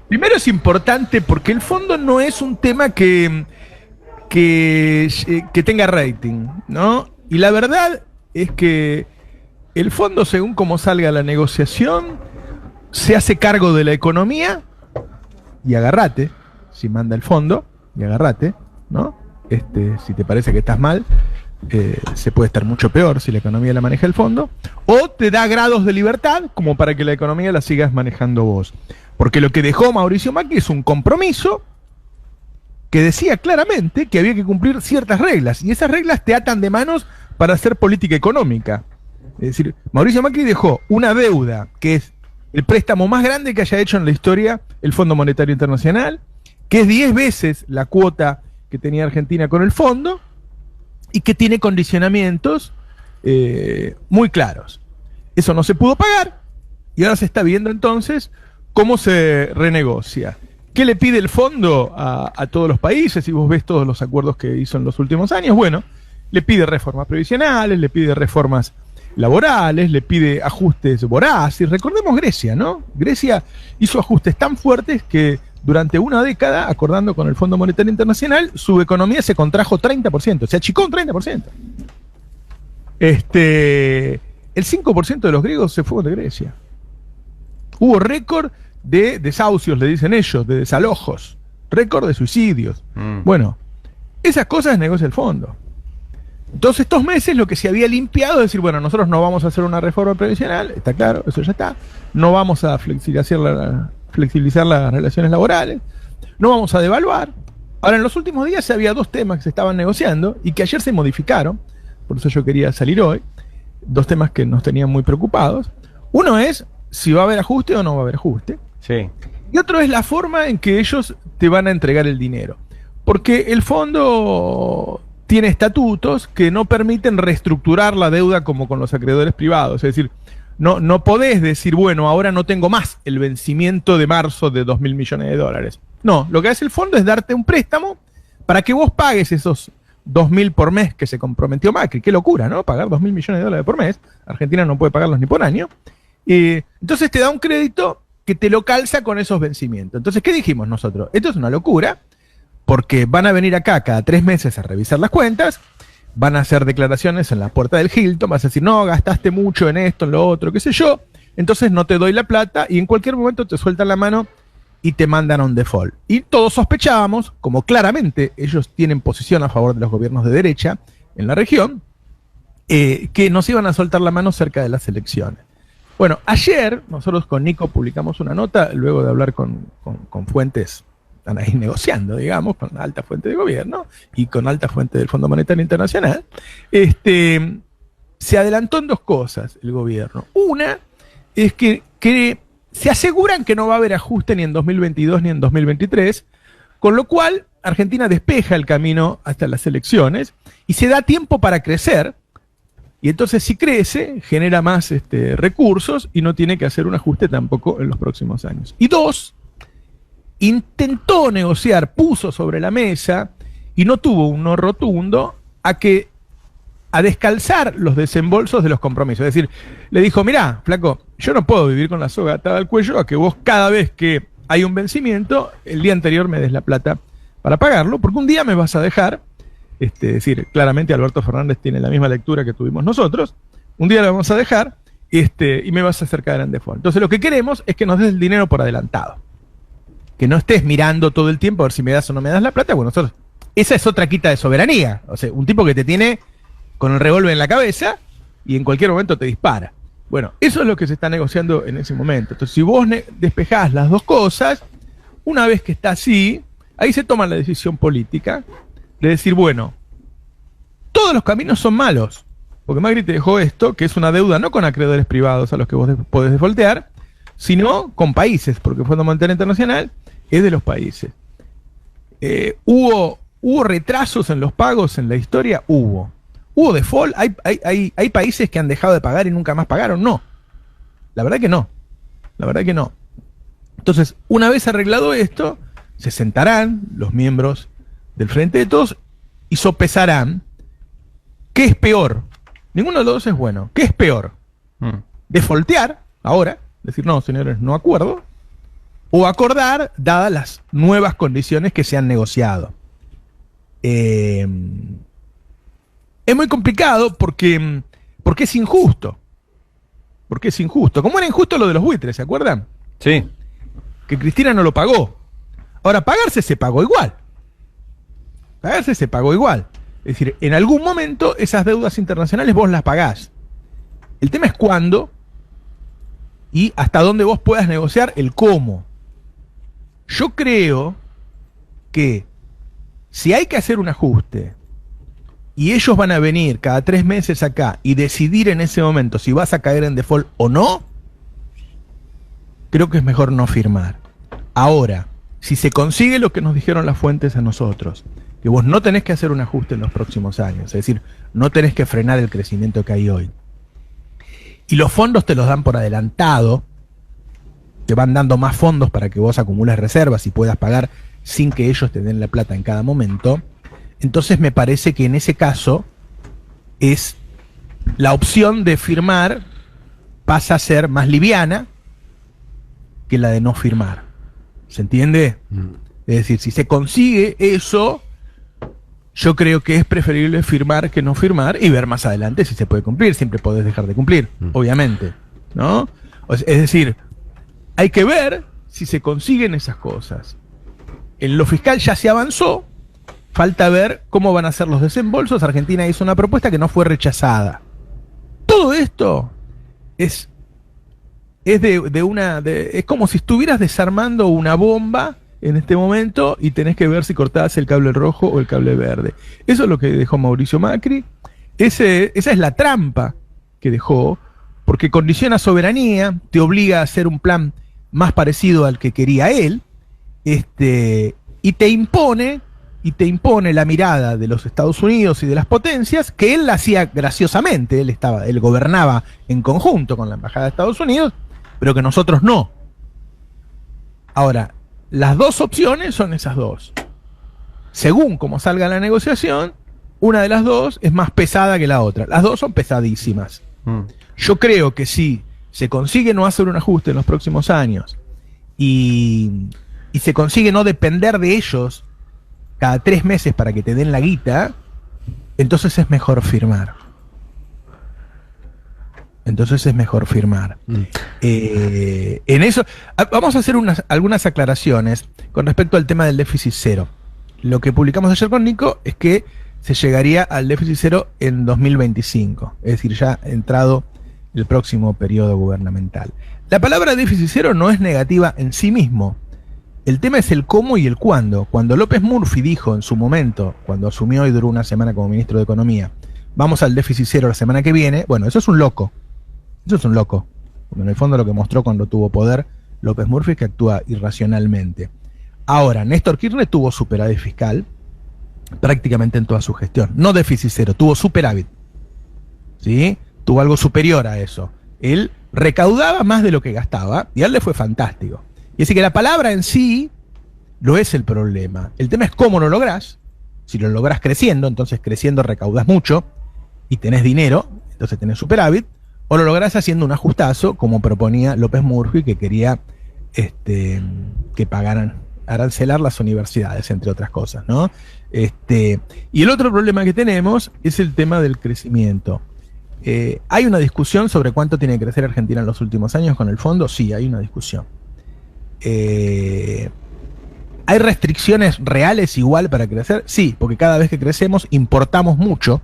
Primero es importante porque el fondo no es un tema que tenga rating, ¿no? Y la verdad es que el fondo, según cómo salga la negociación, se hace cargo de la economía y agarrate, si manda el fondo, y agarrate, ¿no? Si te parece que estás mal, se puede estar mucho peor si la economía la maneja el fondo, o te da grados de libertad como para que la economía la sigas manejando vos. Porque lo que dejó Mauricio Macri es un compromiso que decía claramente que había que cumplir ciertas reglas, y esas reglas te atan de manos para hacer política económica. Es decir, Mauricio Macri dejó una deuda que es el préstamo más grande que haya hecho en la historia el Fondo Monetario Internacional, que es 10 veces la cuota que tenía Argentina con el fondo, y que tiene condicionamientos muy claros. Eso no se pudo pagar, y ahora se está viendo entonces cómo se renegocia. ¿Qué le pide el fondo a todos los países? Y vos ves todos los acuerdos que hizo en los últimos años. Bueno, le pide reformas previsionales, le pide reformas laborales, le pide ajustes voraces. Recordemos Grecia, ¿no? Grecia hizo ajustes tan fuertes que durante una década, acordando con el Fondo Monetario Internacional, su economía se contrajo 30%, se achicó un 30%. El 5% de los griegos se fueron de Grecia. Hubo récord de desahucios, le dicen ellos, de desalojos, récord de suicidios. Bueno, esas cosas negocia el fondo. Entonces, estos meses lo que se había limpiado es decir, bueno, nosotros no vamos a hacer una reforma previsional, está claro, eso ya está. No vamos a flexibilizar las relaciones laborales, no vamos a devaluar. Ahora, en los últimos días había dos temas que se estaban negociando y que ayer se modificaron, por eso yo quería salir hoy, dos temas que nos tenían muy preocupados. Uno es si va a haber ajuste o no va a haber ajuste. Sí. Y otro es la forma en que ellos te van a entregar el dinero. Porque el fondo tiene estatutos que no permiten reestructurar la deuda como con los acreedores privados. Es decir, no podés decir, bueno, ahora no tengo más el vencimiento de marzo de 2.000 millones de dólares. No, lo que hace el fondo es darte un préstamo para que vos pagues esos 2.000 por mes que se comprometió Macri. Qué locura, ¿no? Pagar 2.000 millones de dólares por mes. Argentina no puede pagarlos ni por año. Entonces te da un crédito que te lo calza con esos vencimientos. Entonces, ¿qué dijimos nosotros? Esto es una locura, porque van a venir acá cada 3 meses a revisar las cuentas, van a hacer declaraciones en la puerta del Hilton, vas a decir, no, gastaste mucho en esto, en lo otro, qué sé yo, entonces no te doy la plata, y en cualquier momento te sueltan la mano y te mandan a un default. Y todos sospechábamos, como claramente ellos tienen posición a favor de los gobiernos de derecha en la región, que nos iban a soltar la mano cerca de las elecciones. Bueno, ayer nosotros con Nico publicamos una nota, luego de hablar con fuentes, están ahí negociando, digamos, con alta fuente de gobierno y con alta fuente del Fondo Monetario Internacional. Se adelantó en dos cosas el gobierno. Una es que se aseguran que no va a haber ajuste ni en 2022 ni en 2023, con lo cual Argentina despeja el camino hasta las elecciones y se da tiempo para crecer. Y entonces si crece, genera más recursos y no tiene que hacer un ajuste tampoco en los próximos años. Y dos, intentó negociar, puso sobre la mesa y no tuvo un no rotundo a descalzar los desembolsos de los compromisos. Es decir, le dijo, mirá, flaco, yo no puedo vivir con la soga atada al cuello a que vos cada vez que hay un vencimiento, el día anterior me des la plata para pagarlo, porque un día me vas a dejar. Es decir, claramente Alberto Fernández tiene la misma lectura que tuvimos nosotros. Un día lo vamos a dejar y me vas a hacer caer en default. Entonces lo que queremos es que nos des el dinero por adelantado. Que no estés mirando todo el tiempo a ver si me das o no me das la plata. Bueno, esa es otra quita de soberanía. O sea, un tipo que te tiene con el revólver en la cabeza y en cualquier momento te dispara. Bueno, eso es lo que se está negociando en ese momento. Entonces, si vos despejás las dos cosas, una vez que está así, ahí se toma la decisión política de decir, bueno, todos los caminos son malos, porque Macri te dejó esto, que es una deuda no con acreedores privados a los que vos podés defaultear, sino con países, porque el Fondo Monetario Internacional es de los países. ¿Hubo retrasos en los pagos en la historia? Hubo default, hay países que han dejado de pagar y nunca más pagaron, no. La verdad que no. Entonces, una vez arreglado esto, se sentarán los miembros del Frente de Todos y sopesarán qué es peor. Ninguno de los dos es bueno. ¿Qué es peor? Defaultear ahora, decir, no, señores, no acuerdo, o acordar, dadas las nuevas condiciones que se han negociado. Es muy complicado porque es injusto. Porque es injusto. Como era injusto lo de los buitres, ¿se acuerdan? Sí. Que Cristina no lo pagó. Ahora, pagarse se pagó igual. Pagarse se pagó igual. Es decir, en algún momento esas deudas internacionales vos las pagás. El tema es cuándo y hasta dónde vos puedas negociar el cómo. Yo creo que si hay que hacer un ajuste y ellos van a venir cada 3 meses acá y decidir en ese momento si vas a caer en default o no, creo que es mejor no firmar. Ahora, si se consigue lo que nos dijeron las fuentes a nosotros, que vos no tenés que hacer un ajuste en los próximos años, es decir, no tenés que frenar el crecimiento que hay hoy, y los fondos te los dan por adelantado, te van dando más fondos para que vos acumules reservas y puedas pagar sin que ellos te den la plata en cada momento, entonces me parece que en ese caso es la opción de firmar pasa a ser más liviana que la de no firmar. ¿Se entiende? Es decir, si se consigue eso, yo creo que es preferible firmar que no firmar y ver más adelante si se puede cumplir. Siempre podés dejar de cumplir, obviamente, ¿no? Es decir, hay que ver si se consiguen esas cosas. En lo fiscal ya se avanzó, falta ver cómo van a ser los desembolsos. Argentina hizo una propuesta que no fue rechazada. Todo esto es es como si estuvieras desarmando una bomba en este momento y tenés que ver si cortás el cable rojo o el cable verde. Eso es lo que dejó Mauricio Macri. Esa es la trampa que dejó, porque condiciona soberanía, te obliga a hacer un plan más parecido al que quería él, y te impone la mirada de los Estados Unidos y de las potencias, que él la hacía graciosamente, él gobernaba en conjunto con la Embajada de Estados Unidos, pero que nosotros no. Ahora, las dos opciones son esas dos. Según cómo salga la negociación, una de las dos es más pesada que la otra. Las dos son pesadísimas. Yo creo que si se consigue no hacer un ajuste en los próximos años y se consigue no depender de ellos cada 3 meses para que te den la guita, entonces es mejor firmar. En eso, vamos a hacer algunas aclaraciones con respecto al tema del déficit cero. Lo que publicamos ayer con Nico es que se llegaría al déficit cero en 2025, es decir, ya entrado el próximo periodo gubernamental. La palabra déficit cero no es negativa en sí mismo. El tema es el cómo y el cuándo. Cuando López Murphy dijo en su momento, cuando asumió y duró una semana como ministro de Economía, vamos al déficit cero la semana que viene, bueno, eso es un loco. Eso es un loco. Porque en el fondo lo que mostró cuando tuvo poder López Murphy es que actúa irracionalmente. Ahora, Néstor Kirchner tuvo superávit fiscal prácticamente en toda su gestión. No déficit cero, tuvo superávit. ¿Sí? Tuvo algo superior a eso. Él recaudaba más de lo que gastaba y a él le fue fantástico. Y así que la palabra en sí no es el problema. El tema es cómo lo lográs. Si lo lográs creciendo, entonces creciendo recaudas mucho y tenés dinero, entonces tenés superávit. O lo lográs haciendo un ajustazo, como proponía López Murphy, que quería que pagaran, arancelar las universidades, entre otras cosas, ¿no? Y el otro problema que tenemos es el tema del crecimiento. ¿Hay una discusión sobre cuánto tiene que crecer Argentina en los últimos años con el fondo? Sí, hay una discusión. ¿Hay restricciones reales igual para crecer? Sí, porque cada vez que crecemos importamos mucho.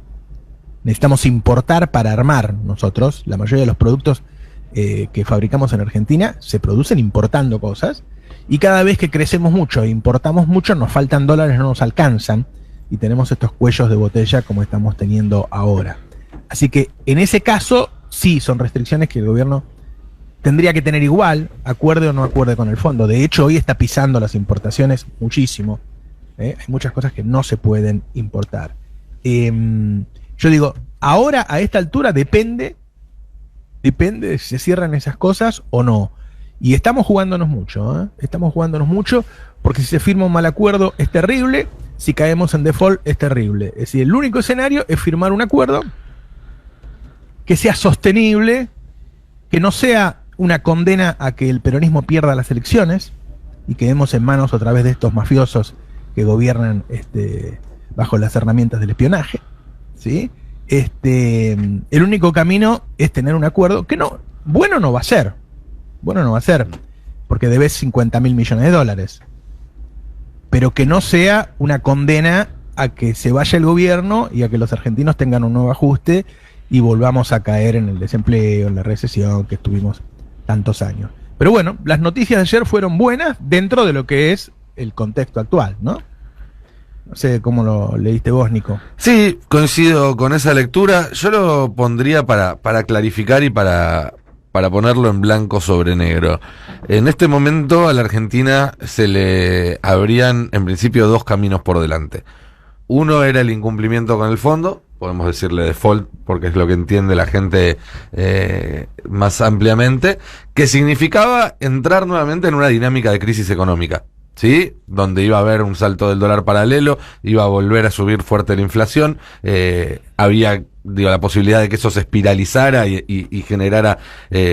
Necesitamos importar para armar nosotros. La mayoría de los productos que fabricamos en Argentina se producen importando cosas. Y cada vez que crecemos mucho e importamos mucho, nos faltan dólares, no nos alcanzan. Y tenemos estos cuellos de botella como estamos teniendo ahora. Así que en ese caso, sí, son restricciones que el gobierno tendría que tener igual, acuerde o no acuerde con el fondo. De hecho, hoy está pisando las importaciones muchísimo. Hay muchas cosas que no se pueden importar. Yo digo, ahora a esta altura depende de si se cierran esas cosas o no. Y estamos jugándonos mucho, estamos jugándonos mucho, porque si se firma un mal acuerdo es terrible, si caemos en default es terrible. Es decir, el único escenario es firmar un acuerdo que sea sostenible, que no sea una condena a que el peronismo pierda las elecciones, y quedemos en manos otra vez de estos mafiosos que gobiernan bajo las herramientas del espionaje, ¿sí? El único camino es tener un acuerdo que bueno no va a ser, porque debes 50.000 millones de dólares, pero que no sea una condena a que se vaya el gobierno y a que los argentinos tengan un nuevo ajuste y volvamos a caer en el desempleo, en la recesión que estuvimos tantos años. Pero bueno, las noticias de ayer fueron buenas dentro de lo que es el contexto actual, ¿no? No sé cómo lo leíste vos, Nico. Sí, coincido con esa lectura. Yo lo pondría para clarificar y para ponerlo en blanco sobre negro. En este momento a la Argentina se le abrían en principio dos caminos por delante. Uno era el incumplimiento con el fondo, podemos decirle default porque es lo que entiende la gente más ampliamente, que significaba entrar nuevamente en una dinámica de crisis económica, ¿sí? Donde iba a haber un salto del dólar paralelo, iba a volver a subir fuerte la inflación, había la posibilidad de que eso se espiralizara y generara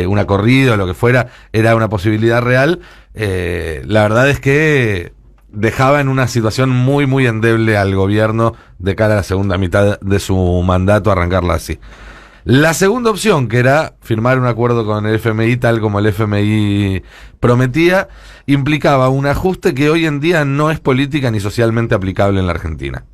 una corrida o lo que fuera, era una posibilidad real. La verdad es que dejaba en una situación muy, muy endeble al gobierno de cara a la segunda mitad de su mandato, arrancarla así. La segunda opción, que era firmar un acuerdo con el FMI tal como el FMI prometía, implicaba un ajuste que hoy en día no es política ni socialmente aplicable en la Argentina.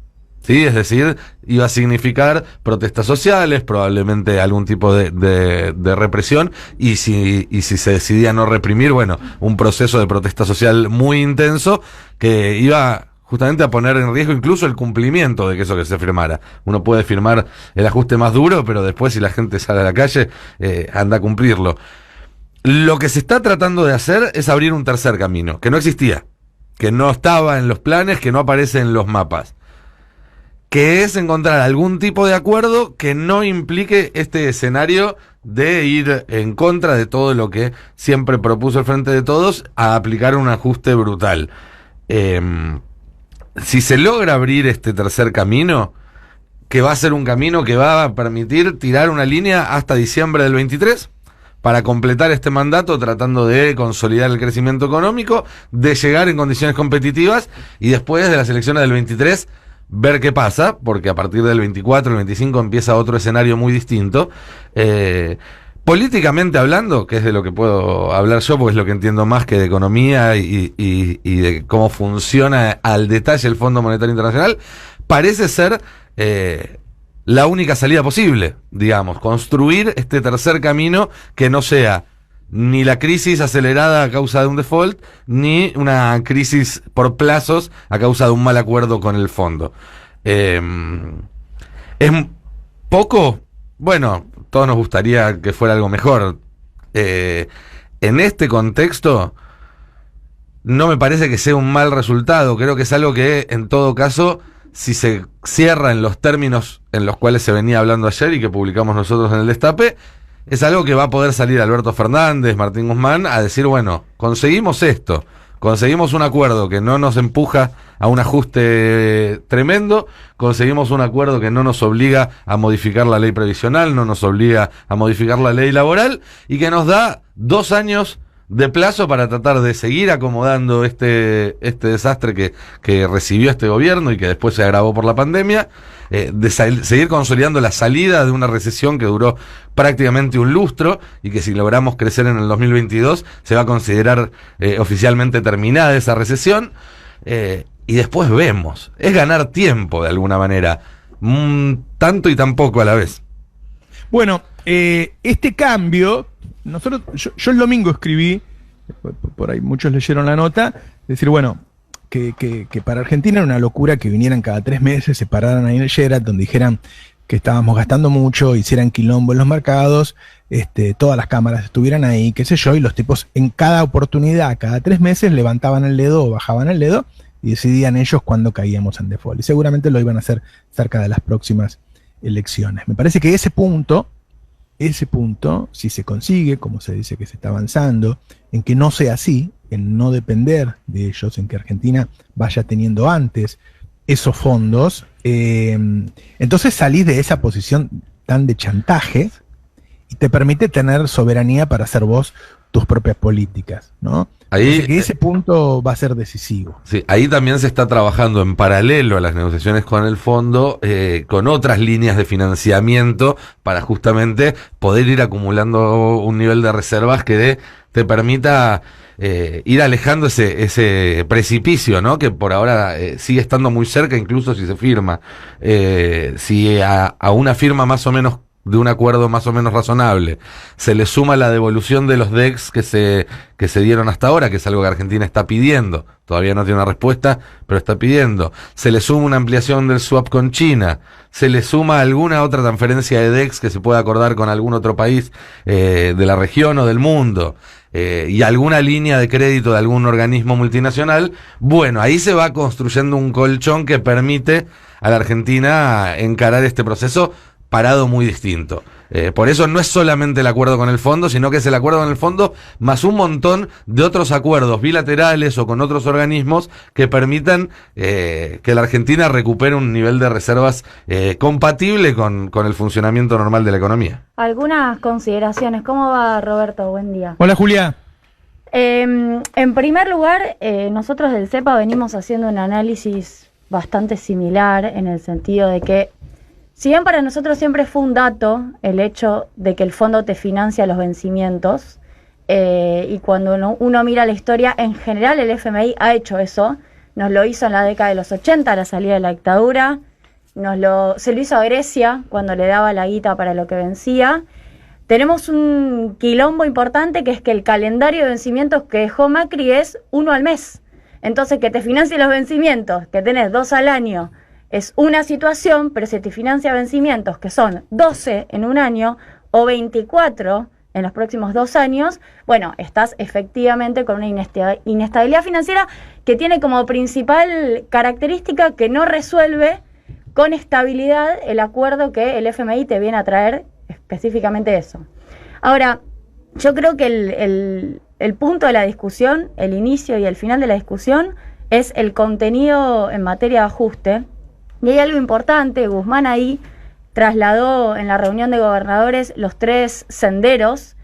¿Sí? Es decir, iba a significar protestas sociales, probablemente algún tipo de represión, y si se decidía no reprimir, bueno, un proceso de protesta social muy intenso que iba justamente a poner en riesgo incluso el cumplimiento de que eso que se firmara. Uno puede firmar el ajuste más duro, pero después si la gente sale a la calle, anda a cumplirlo. Lo que se está tratando de hacer es abrir un tercer camino, que no existía, que no estaba en los planes, que no aparece en los mapas, que es encontrar algún tipo de acuerdo que no implique este escenario de ir en contra de todo lo que siempre propuso el Frente de Todos a aplicar un ajuste brutal. Si se logra abrir este tercer camino, que va a ser un camino que va a permitir tirar una línea hasta diciembre del 23, para completar este mandato tratando de consolidar el crecimiento económico, de llegar en condiciones competitivas y después de las elecciones del 23 ver qué pasa, porque a partir del 24, el 25 empieza otro escenario muy distinto. Políticamente hablando, que es de lo que puedo hablar yo, porque es lo que entiendo más que de economía y de cómo funciona al detalle el Fondo Monetario Internacional, parece ser la única salida posible, digamos, construir este tercer camino que no sea ni la crisis acelerada a causa de un default, ni una crisis por plazos a causa de un mal acuerdo con el fondo. ¿Es poco? Bueno, todos nos gustaría que fuera algo mejor. En este contexto, no me parece que sea un mal resultado. Creo que es algo que, en todo caso, si se cierra en los términos en los cuales se venía hablando ayer y que publicamos nosotros en el Destape, es algo que va a poder salir Alberto Fernández, Martín Guzmán, a decir, bueno, conseguimos esto, conseguimos un acuerdo que no nos empuja a un ajuste tremendo, conseguimos un acuerdo que no nos obliga a modificar la ley previsional, no nos obliga a modificar la ley laboral, y que nos da 2 años de plazo para tratar de seguir acomodando este desastre que recibió este gobierno y que después se agravó por la pandemia, de seguir consolidando la salida de una recesión que duró prácticamente un lustro y que si logramos crecer en el 2022 se va a considerar oficialmente terminada esa recesión, y después vemos, es ganar tiempo de alguna manera, tanto y tan poco a la vez. Bueno, este cambio, yo el domingo escribí, por ahí muchos leyeron la nota, decir, bueno, que para Argentina era una locura que vinieran cada 3 meses, se pararan ahí en el Sheraton, dijeran que estábamos gastando mucho, hicieran quilombo en los mercados, todas las cámaras estuvieran ahí, qué sé yo, y los tipos en cada oportunidad, cada 3 meses, levantaban el dedo o bajaban el dedo y decidían ellos cuándo caíamos en default. Y seguramente lo iban a hacer cerca de las próximas elecciones. Me parece que ese punto, si se consigue, como se dice que se está avanzando, en que no sea así, en no depender de ellos, en que Argentina vaya teniendo antes esos fondos, entonces salís de esa posición tan de chantaje y te permite tener soberanía para hacer vos tus propias políticas, ¿no? Ahí, Así que ese punto va a ser decisivo. sí, ahí también se está trabajando en paralelo a las negociaciones con el fondo, con otras líneas de financiamiento para justamente poder ir acumulando un nivel de reservas que te permita ir alejando ese precipicio, ¿no? Que por ahora sigue estando muy cerca, incluso si se firma. Si a una firma más o menos de un acuerdo más o menos razonable se le suma la devolución de los DEX que se dieron hasta ahora, que es algo que Argentina está pidiendo, todavía no tiene una respuesta, pero está pidiendo, se le suma una ampliación del swap con China, se le suma alguna otra transferencia de DEX que se pueda acordar con algún otro país de la región o del mundo, y alguna línea de crédito de algún organismo multinacional, bueno, ahí se va construyendo un colchón que permite a la Argentina encarar este proceso parado muy distinto. Por eso no es solamente el acuerdo con el fondo, sino que es el acuerdo con el fondo más un montón de otros acuerdos bilaterales o con otros organismos que permitan que la Argentina recupere un nivel de reservas compatible con el funcionamiento normal de la economía. Algunas consideraciones. ¿Cómo va, Roberto? Buen día. Hola, Julia. En primer lugar, nosotros del CEPA venimos haciendo un análisis bastante similar en el sentido de que si bien para nosotros siempre fue un dato el hecho de que el fondo te financia los vencimientos, y cuando uno mira la historia, en general el FMI ha hecho eso, nos lo hizo en la década de los 80, a la salida de la dictadura, se lo hizo a Grecia cuando le daba la guita para lo que vencía. Tenemos un quilombo importante que es que el calendario de vencimientos que dejó Macri es 1 al mes. Entonces que te financie los vencimientos, que tenés 2 al año, es una situación, pero si te financia vencimientos que son 12 en un año o 24 en los próximos 2 años, bueno, estás efectivamente con una inestabilidad financiera que tiene como principal característica que no resuelve con estabilidad el acuerdo que el FMI te viene a traer, específicamente eso. Ahora, yo creo que el punto de la discusión, el inicio y el final de la discusión, es el contenido en materia de ajuste. Y hay algo importante, Guzmán ahí trasladó en la reunión de gobernadores los 3 senderos,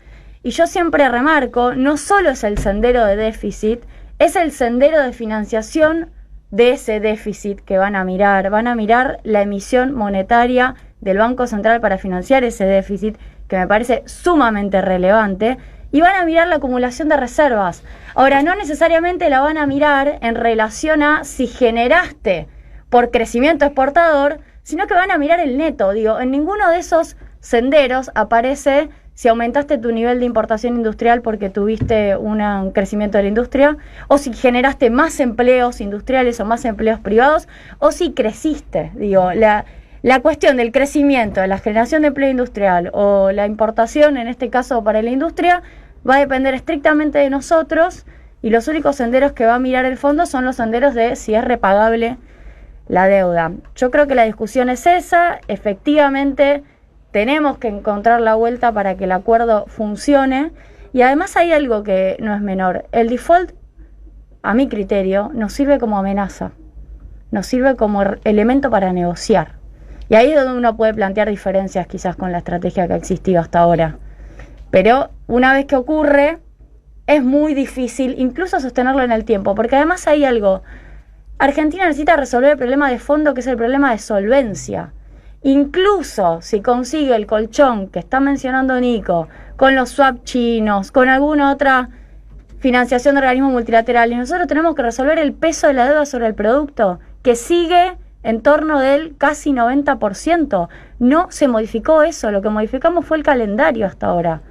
y yo siempre remarco, no solo es el sendero de déficit, es el sendero de financiación de ese déficit que van a mirar la emisión monetaria del Banco Central para financiar ese déficit, que me parece sumamente relevante, y van a mirar la acumulación de reservas. Ahora, no necesariamente la van a mirar en relación a si generaste por crecimiento exportador, sino que van a mirar el neto. Digo, en ninguno de esos senderos aparece si aumentaste tu nivel de importación industrial porque tuviste un crecimiento de la industria, o si generaste más empleos industriales o más empleos privados, o si creciste. Digo, la cuestión del crecimiento, de la generación de empleo industrial o la importación, en este caso para la industria, va a depender estrictamente de nosotros, y los únicos senderos que va a mirar el fondo son los senderos de si es repagable la deuda. Yo creo que la discusión es esa. Efectivamente tenemos que encontrar la vuelta para que el acuerdo funcione, y además hay algo que no es menor. El default, a mi criterio, nos sirve como amenaza, nos sirve como elemento para negociar, y ahí es donde uno puede plantear diferencias quizás con la estrategia que ha existido hasta ahora, pero una vez que ocurre es muy difícil incluso sostenerlo en el tiempo, porque además hay algo. Argentina necesita resolver el problema de fondo, que es el problema de solvencia. Incluso si consigue el colchón que está mencionando Nico, con los swap chinos, con alguna otra financiación de organismos multilaterales, nosotros tenemos que resolver el peso de la deuda sobre el producto, que sigue en torno del casi 90%. No se modificó eso, lo que modificamos fue el calendario hasta ahora.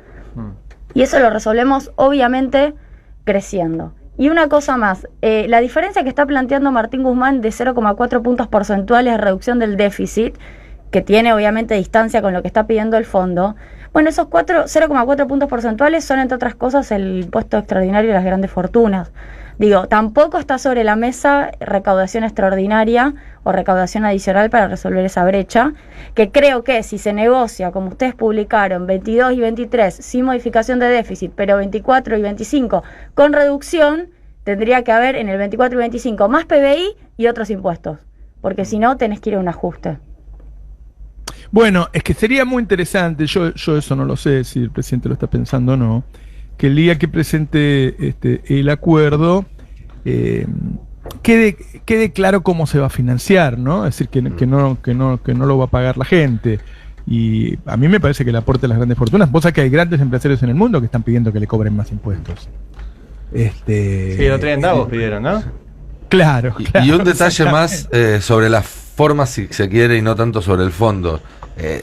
Y eso lo resolvemos, obviamente, creciendo. Y una cosa más, la diferencia que está planteando Martín Guzmán de 0,4 puntos porcentuales de reducción del déficit, que tiene obviamente distancia con lo que está pidiendo el fondo, bueno, esos 0,4 puntos porcentuales son, entre otras cosas, el impuesto extraordinario de las grandes fortunas. Digo, tampoco está sobre la mesa recaudación extraordinaria o recaudación adicional para resolver esa brecha, que creo que si se negocia, como ustedes publicaron, 22 y 23 sin modificación de déficit, pero 24 y 25 con reducción, tendría que haber en el 24 y 25 más PBI y otros impuestos, porque si no tenés que ir a un ajuste. Bueno, es que sería muy interesante, yo eso no lo sé, si el presidente lo está pensando o no, que el día que presente el acuerdo quede claro cómo se va a financiar, ¿no? Es decir, que no lo va a pagar la gente. Y a mí me parece que el aporte de las grandes fortunas, vos sabés que hay grandes empresarios en el mundo que están pidiendo que le cobren más impuestos. Sí, el otro día en Davos pidieron, ¿no? Claro, claro. Y un detalle más sobre las formas, si se quiere, y no tanto sobre el fondo.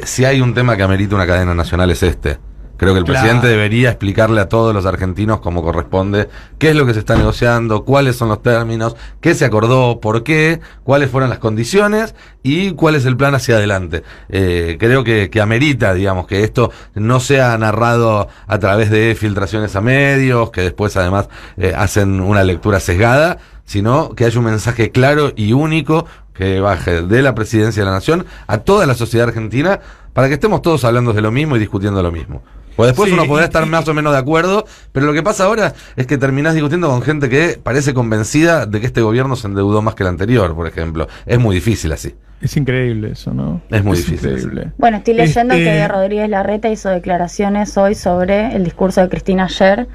Si hay un tema que amerita una cadena nacional es este. Creo que el presidente debería explicarle a todos los argentinos como corresponde qué es lo que se está negociando, cuáles son los términos, qué se acordó, por qué, cuáles fueron las condiciones y cuál es el plan hacia adelante. Creo que amerita, digamos, que esto no sea narrado a través de filtraciones a medios, que después además hacen una lectura sesgada, sino que haya un mensaje claro y único que baje de la presidencia de la Nación a toda la sociedad argentina para que estemos todos hablando de lo mismo y discutiendo lo mismo. Pues después uno podrá estar más o menos de acuerdo, pero lo que pasa ahora es que terminás discutiendo con gente que parece convencida de que este gobierno se endeudó más que el anterior, por ejemplo. Es muy difícil así. Es increíble eso, ¿no? Es muy difícil. Increíble. Bueno, estoy leyendo que Rodríguez Larreta hizo declaraciones hoy sobre el discurso de Cristina ayer,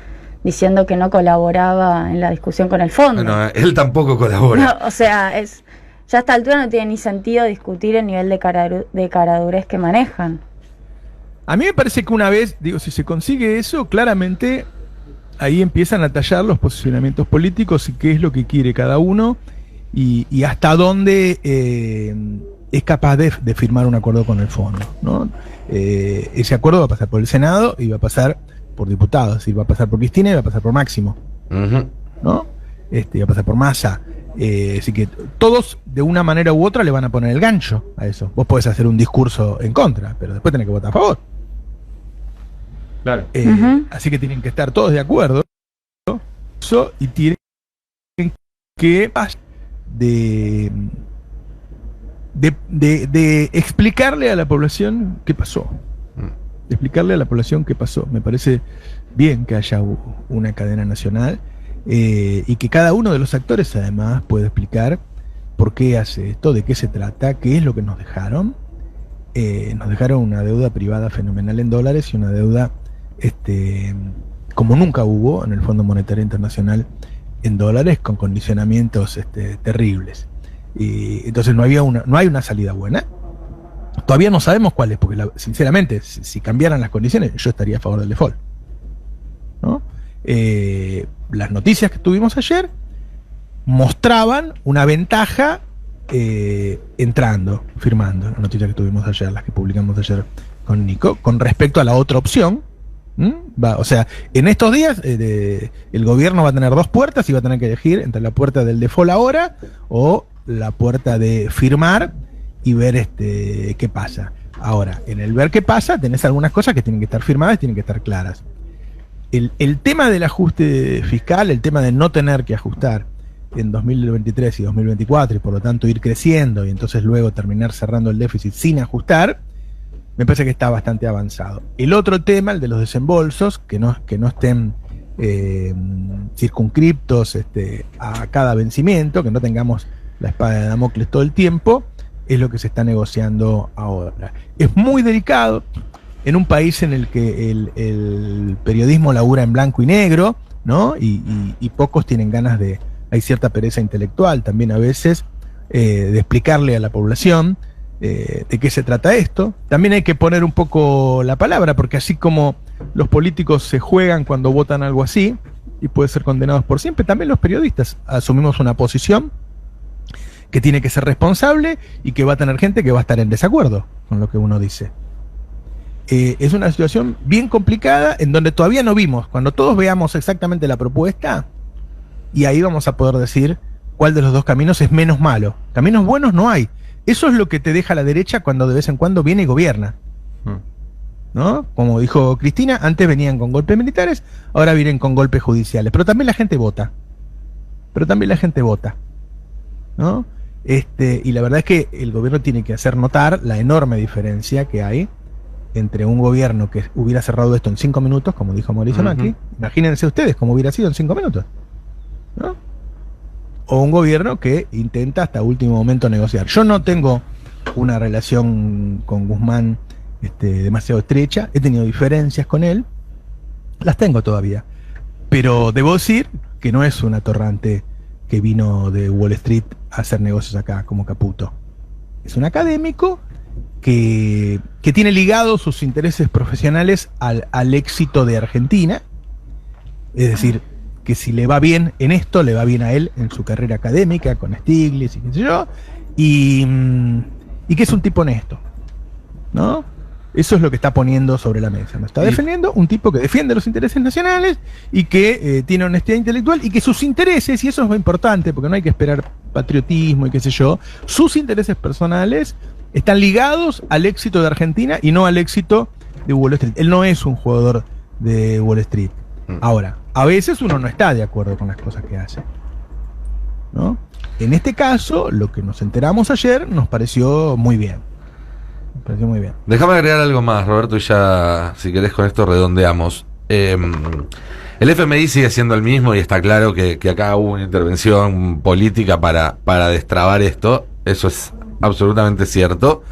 diciendo que no colaboraba en la discusión con el fondo. Bueno, él tampoco colabora. No, o sea, ya a esta altura no tiene ni sentido discutir el nivel de caradurez que manejan. A mí me parece que una vez, digo, si se consigue eso, claramente ahí empiezan a tallar los posicionamientos políticos y qué es lo que quiere cada uno y hasta dónde es capaz de firmar un acuerdo con el fondo, ¿no? Ese acuerdo va a pasar por el Senado y va a pasar por diputados, es decir, va a pasar por Cristina y va a pasar por Máximo, ¿no? Va a pasar por Massa. Así que todos, de una manera u otra, le van a poner el gancho a eso. Vos podés hacer un discurso en contra, pero después tenés que votar a favor. Claro. Así que tienen que estar todos de acuerdo y tienen que de explicarle a la población qué pasó. De explicarle a la población qué pasó. Me parece bien que haya una cadena nacional y que cada uno de los actores además pueda explicar por qué hace esto, de qué se trata, qué es lo que nos dejaron. Nos dejaron una deuda privada fenomenal en dólares y una deuda como nunca hubo en el Fondo Monetario Internacional en dólares, con condicionamientos terribles. Y entonces no hay una salida buena. Todavía no sabemos cuál es, porque sinceramente, si cambiaran las condiciones, yo estaría a favor del default, ¿no? Las noticias que tuvimos ayer mostraban una ventaja firmando, las noticias que tuvimos ayer, las que publicamos ayer con Nico, con respecto a la otra opción. O sea, en estos días el gobierno va a tener dos puertas y va a tener que elegir entre la puerta del default ahora o la puerta de firmar y ver qué pasa. Ahora, en el ver qué pasa, tenés algunas cosas que tienen que estar firmadas, tienen que estar claras. El tema del ajuste fiscal, el tema de no tener que ajustar en 2023 y 2024 y por lo tanto ir creciendo y entonces luego terminar cerrando el déficit sin ajustar, me parece que está bastante avanzado. El otro tema, el de los desembolsos, que no estén circunscriptos a cada vencimiento, que no tengamos la espada de Damocles todo el tiempo, es lo que se está negociando ahora. Es muy delicado en un país en el que el periodismo labura en blanco y negro, ¿no? Y pocos tienen ganas hay cierta pereza intelectual también a veces, de explicarle a la población de qué se trata esto. También hay que poner un poco la palabra, porque así como los políticos se juegan cuando votan algo así, y pueden ser condenados por siempre, también los periodistas asumimos una posición que tiene que ser responsable y que va a tener gente que va a estar en desacuerdo con lo que uno dice. Es una situación bien complicada en donde todavía no vimos, cuando todos veamos exactamente la propuesta, y ahí vamos a poder decir cuál de los dos caminos es menos malo. Caminos buenos no hay. Eso es lo que te deja la derecha cuando de vez en cuando viene y gobierna, ¿no? Como dijo Cristina, antes venían con golpes militares, ahora vienen con golpes judiciales. Pero también la gente vota. ¿No? Y la verdad es que el gobierno tiene que hacer notar la enorme diferencia que hay entre un gobierno que hubiera cerrado esto en 5 minutos, como dijo Mauricio Macri. Imagínense ustedes cómo hubiera sido en 5 minutos, ¿no? O un gobierno que intenta hasta último momento negociar. Yo no tengo una relación con Guzmán demasiado estrecha, he tenido diferencias con él, las tengo todavía, Pero debo decir que no es un atorrante que vino de Wall Street a hacer negocios acá como Caputo. Es un académico que tiene ligados sus intereses profesionales al éxito de Argentina. Es decir, que si le va bien en esto, le va bien a él en su carrera académica, con Stiglitz y qué sé yo, y que es un tipo honesto, ¿no? Eso es lo que está poniendo sobre la mesa. ¿No? Está defendiendo un tipo que defiende los intereses nacionales y que tiene honestidad intelectual y que sus intereses, y eso es muy importante, porque no hay que esperar patriotismo y qué sé yo, sus intereses personales están ligados al éxito de Argentina y no al éxito de Wall Street. Él no es un jugador de Wall Street. Ahora, a veces uno no está de acuerdo con las cosas que hace, ¿no? En este caso, lo que nos enteramos ayer nos pareció muy bien. Me pareció muy bien. Déjame agregar algo más, Roberto, y ya, si querés, con esto redondeamos. El FMI sigue siendo el mismo y está claro que acá hubo una intervención política para destrabar esto. Eso es absolutamente cierto.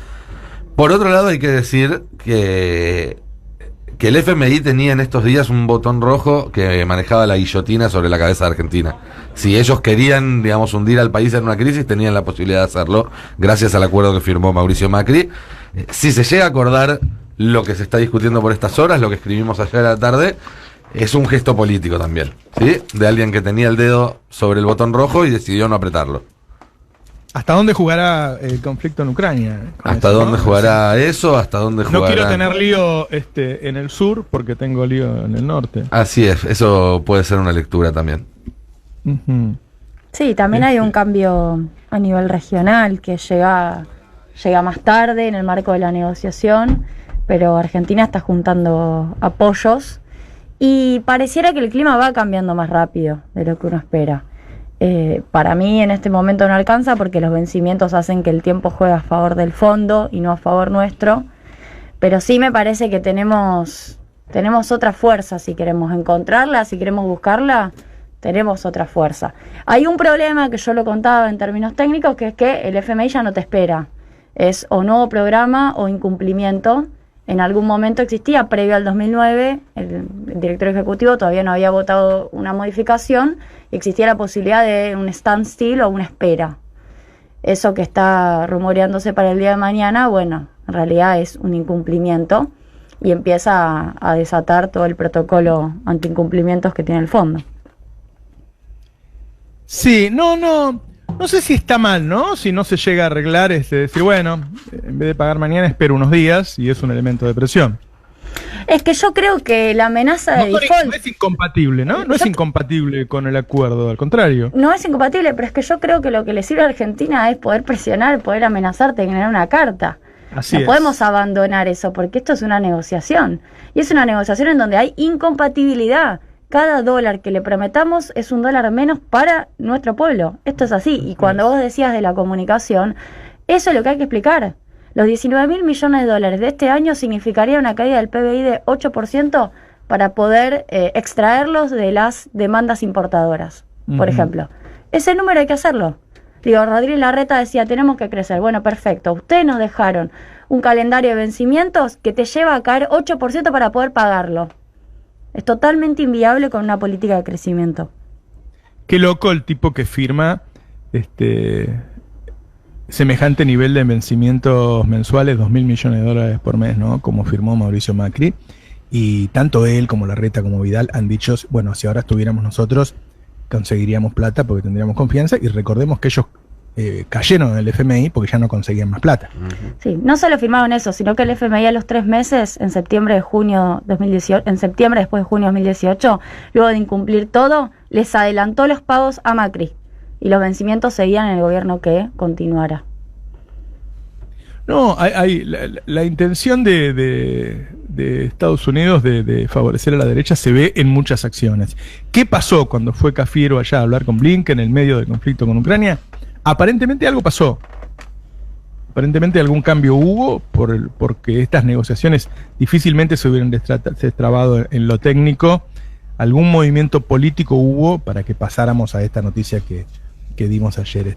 Por otro lado, hay que decir que el FMI tenía en estos días un botón rojo que manejaba la guillotina sobre la cabeza de Argentina. Si ellos querían, digamos, hundir al país en una crisis, tenían la posibilidad de hacerlo, gracias al acuerdo que firmó Mauricio Macri. Si se llega a acordar lo que se está discutiendo por estas horas, lo que escribimos ayer a la tarde, es un gesto político también, ¿sí? De alguien que tenía el dedo sobre el botón rojo y decidió no apretarlo. ¿Hasta dónde jugará el conflicto en Ucrania? ¿Hasta eso, dónde no? jugará eso? ¿Hasta dónde jugará? No quiero tener lío en el sur porque tengo lío en el norte. Así es, eso puede ser una lectura también. Uh-huh. Sí, también hay un cambio a nivel regional que llega más tarde en el marco de la negociación, pero Argentina está juntando apoyos y pareciera que el clima va cambiando más rápido de lo que uno espera. Para mí en este momento no alcanza porque los vencimientos hacen que el tiempo juegue a favor del fondo y no a favor nuestro, pero sí me parece que tenemos otra fuerza si queremos encontrarla, si queremos buscarla, tenemos otra fuerza. Hay un problema que yo lo contaba en términos técnicos, que es que el FMI ya no te espera. Es o nuevo programa o incumplimiento. En algún momento existía, previo al 2009, el director ejecutivo todavía no había votado una modificación y existía la posibilidad de un standstill o una espera. Eso que está rumoreándose para el día de mañana, bueno, en realidad es un incumplimiento y empieza a desatar todo el protocolo anti-incumplimientos que tiene el fondo. Sí, no sé si está mal, ¿no? Si no se llega a arreglar, decir, bueno, en vez de pagar mañana, espero unos días y es un elemento de presión. Es que yo creo que la amenaza de default... No es incompatible, ¿no? No es incompatible con el acuerdo, al contrario. No es incompatible, pero es que yo creo que lo que le sirve a Argentina es poder presionar, poder amenazarte, generar una carta. Así no es. Podemos abandonar eso, porque esto es una negociación. Y es una negociación en donde hay incompatibilidad. Cada dólar que le prometamos es un dólar menos para nuestro pueblo. Esto es así. Y cuando vos decías de la comunicación, eso es lo que hay que explicar. Los 19.000 millones de dólares de este año significaría una caída del PBI de 8% para poder extraerlos de las demandas importadoras, por ejemplo. Ese número hay que hacerlo. Digo, Rodríguez Larreta decía, tenemos que crecer. Bueno, perfecto. Ustedes nos dejaron un calendario de vencimientos que te lleva a caer 8% para poder pagarlo. Es totalmente inviable con una política de crecimiento. Qué loco el tipo que firma semejante nivel de vencimientos mensuales, 2.000 millones de dólares por mes, ¿no? Como firmó Mauricio Macri. Y tanto él como Larreta como Vidal han dicho, bueno, si ahora estuviéramos nosotros, conseguiríamos plata porque tendríamos confianza. Y recordemos que ellos cayeron en el FMI porque ya no conseguían más plata. Sí, no solo firmaron eso, sino que el FMI a los 3 meses, en septiembre de junio 2018, en septiembre después de junio 2018, luego de incumplir todo, les adelantó los pagos a Macri y los vencimientos seguían en el gobierno que continuara. No, hay la intención de Estados Unidos de favorecer a la derecha se ve en muchas acciones. ¿Qué pasó cuando fue Cafiero allá a hablar con Blinken en el medio del conflicto con Ucrania? Aparentemente algo pasó. Aparentemente algún cambio hubo porque estas negociaciones difícilmente se hubieran destrabado en lo técnico. Algún movimiento político hubo para que pasáramos a esta noticia que dimos ayer